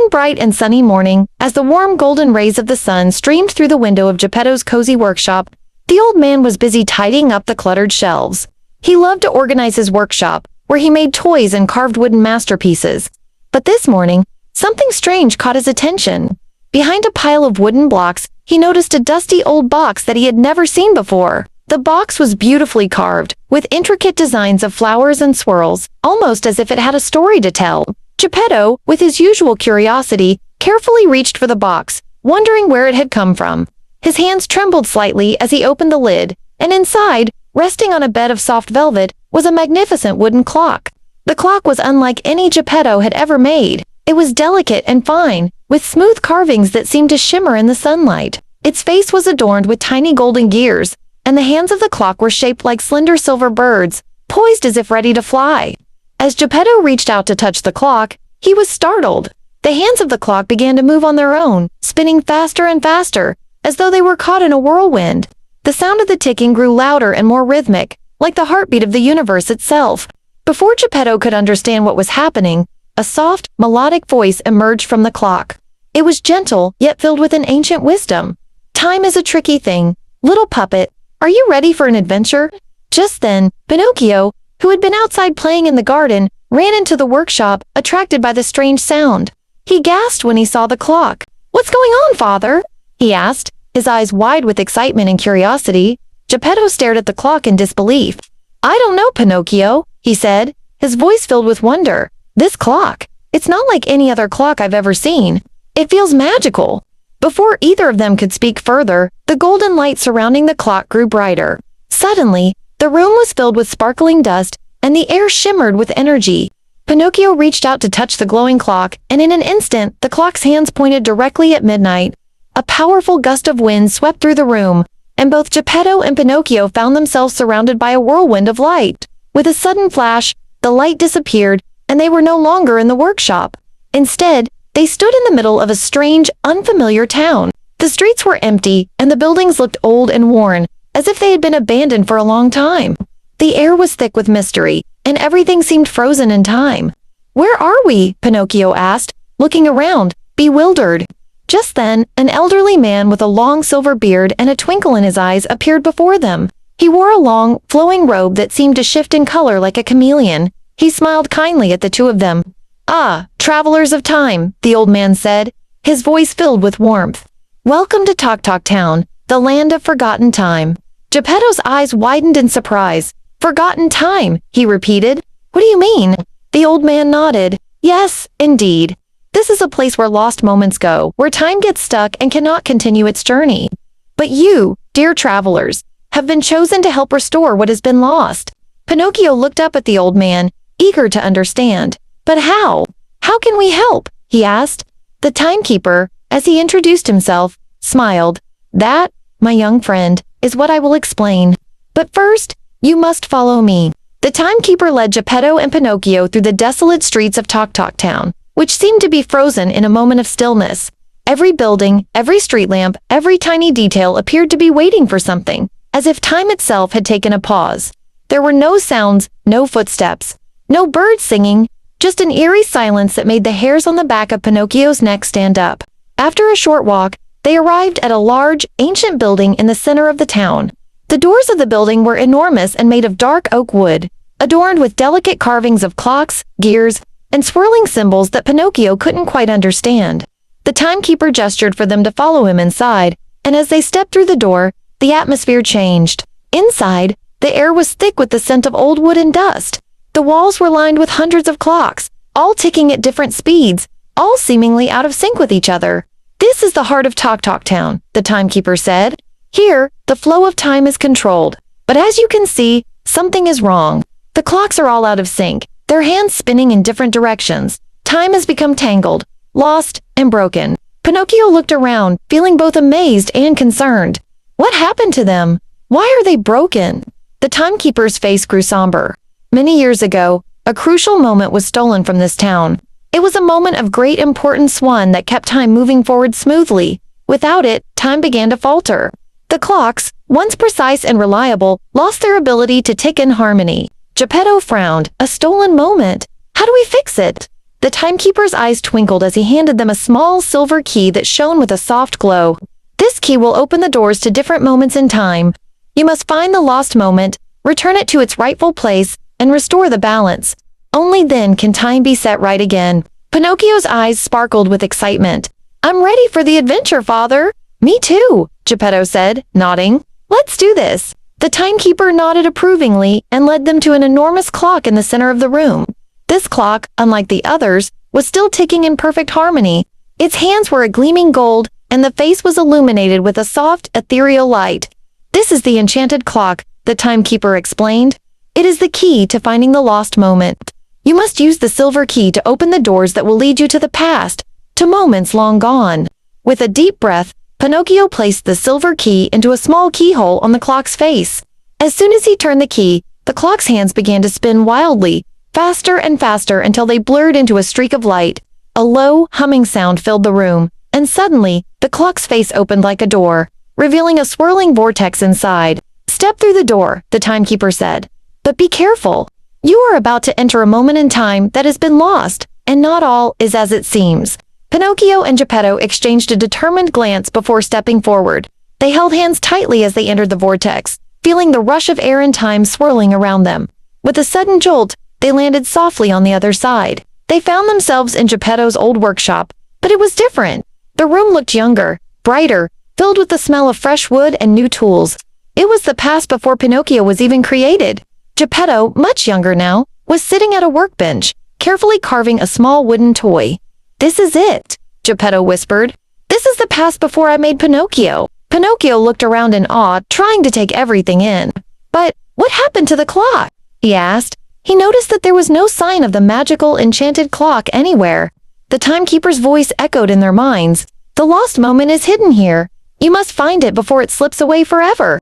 one bright and sunny morning, as the warm golden rays of the sun streamed through the window of Geppetto's cozy workshop, the old man was busy tidying up the cluttered shelves. He loved to organize his workshop, where he made toys and carved wooden masterpieces. But this morning, something strange caught his attention. Behind a pile of wooden blocks, he noticed a dusty old box that he had never seen before. The box was beautifully carved, with intricate designs of flowers and swirls, almost as if it had a story to tell. Geppetto, with his usual curiosity, carefully reached for the box, wondering where it had come from. His hands trembled slightly as he opened the lid, and inside, resting on a bed of soft velvet, was a magnificent wooden clock. The clock was unlike any Geppetto had ever made. It was delicate and fine, with smooth carvings that seemed to shimmer in the sunlight. Its face was adorned with tiny golden gears, and the hands of the clock were shaped like slender silver birds, poised as if ready to fly. As Geppetto reached out to touch the clock, he was startled. The hands of the clock began to move on their own, spinning faster and faster, as though they were caught in a whirlwind. The sound of the ticking grew louder and more rhythmic, like the heartbeat of the universe itself. Before Geppetto could understand what was happening, a soft, melodic voice emerged from the clock. It was gentle, yet filled with an ancient wisdom. "Time is a tricky thing. Little puppet, are you ready for an adventure?" Just then, Pinocchio, who had been outside playing in the garden, ran into the workshop, attracted by the strange sound. He gasped when he saw the clock. "What's going on, father?" he asked, his eyes wide with excitement and curiosity. Geppetto stared at the clock in disbelief. "I don't know, Pinocchio," he said, his voice filled with wonder. "This clock, it's not like any other clock I've ever seen. It feels magical." Before either of them could speak further, the golden light surrounding the clock grew brighter. Suddenly, the room was filled with sparkling dust, and the air shimmered with energy. Pinocchio reached out to touch the glowing clock, and in an instant, the clock's hands pointed directly at midnight. A powerful gust of wind swept through the room, and both Geppetto and Pinocchio found themselves surrounded by a whirlwind of light. With a sudden flash, the light disappeared, and they were no longer in the workshop. Instead, they stood in the middle of a strange, unfamiliar town. The streets were empty, and the buildings looked old and worn, as if they had been abandoned for a long time. The air was thick with mystery, and everything seemed frozen in time. "Where are we?" Pinocchio asked, looking around, bewildered. Just then, an elderly man with a long silver beard and a twinkle in his eyes appeared before them. He wore a long, flowing robe that seemed to shift in color like a chameleon. He smiled kindly at the two of them. "Ah, travelers of time," the old man said, his voice filled with warmth. "Welcome to Tock-Tock Town, the land of forgotten time." Geppetto's eyes widened in surprise. "Forgotten time," he repeated. "What do you mean?" The old man nodded. "Yes, indeed. This is a place where lost moments go, where time gets stuck and cannot continue its journey. But you, dear travelers, have been chosen to help restore what has been lost." Pinocchio looked up at the old man, eager to understand. "But how? How can we help?" he asked. The Timekeeper, as he introduced himself, smiled. "That, my young friend, is what I will explain. But first, you must follow me." The Timekeeper led Geppetto and Pinocchio through the desolate streets of Tock-Tock Town, which seemed to be frozen in a moment of stillness. Every building, every street lamp, every tiny detail appeared to be waiting for something, as if time itself had taken a pause. There were no sounds, no footsteps, no birds singing, just an eerie silence that made the hairs on the back of Pinocchio's neck stand up. After a short walk, they arrived at a large, ancient building in the center of the town. The doors of the building were enormous and made of dark oak wood, adorned with delicate carvings of clocks, gears, and swirling symbols that Pinocchio couldn't quite understand. The Timekeeper gestured for them to follow him inside, and as they stepped through the door, the atmosphere changed. Inside, the air was thick with the scent of old wood and dust. The walls were lined with hundreds of clocks, all ticking at different speeds, all seemingly out of sync with each other. "This is the heart of Tock-Tock Town," the Timekeeper said. "Here, the flow of time is controlled. But as you can see, something is wrong. The clocks are all out of sync, their hands spinning in different directions. Time has become tangled, lost, and broken." Pinocchio looked around, feeling both amazed and concerned. What happened to them? Why are they broken? The Timekeeper's face grew somber. Many years ago, a crucial moment was stolen from this town. It was a moment of great importance, one that kept time moving forward smoothly. Without it, time began to falter. The clocks, once precise and reliable, lost their ability to tick in harmony. Geppetto frowned. A stolen moment. How do we fix it? The timekeeper's eyes twinkled as he handed them a small silver key that shone with a soft glow. This key will open the doors to different moments in time. You must find the lost moment, return it to its rightful place, and restore the balance. Only then can time be set right again. Pinocchio's eyes sparkled with excitement. I'm ready for the adventure, father. Me too, Geppetto said, nodding. Let's do this. The timekeeper nodded approvingly and led them to an enormous clock in the center of the room. This clock, unlike the others, was still ticking in perfect harmony. Its hands were a gleaming gold, and the face was illuminated with a soft, ethereal light. This is the Enchanted Clock, the timekeeper explained. It is the key to finding the lost moment. You must use the silver key to open the doors that will lead you to the past, to moments long gone. With a deep breath, Pinocchio placed the silver key into a small keyhole on the clock's face. As soon as he turned the key, the clock's hands began to spin wildly, faster and faster until they blurred into a streak of light. A low, humming sound filled the room, and suddenly, the clock's face opened like a door, revealing a swirling vortex inside. Step through the door, the timekeeper said. But be careful. You are about to enter a moment in time that has been lost, and not all is as it seems. Pinocchio and Geppetto exchanged a determined glance before stepping forward. They held hands tightly as they entered the vortex, feeling the rush of air and time swirling around them. With a sudden jolt, they landed softly on the other side. They found themselves in Geppetto's old workshop, but it was different. The room looked younger, brighter, filled with the smell of fresh wood and new tools. It was the past before Pinocchio was even created. Geppetto, much younger now, was sitting at a workbench, carefully carving a small wooden toy. This is it, Geppetto whispered. This is the past before I made Pinocchio. Pinocchio looked around in awe, trying to take everything in. But what happened to the clock? He asked. He noticed that there was no sign of the magical enchanted clock anywhere. The timekeeper's voice echoed in their minds. The lost moment is hidden here. You must find it before it slips away forever.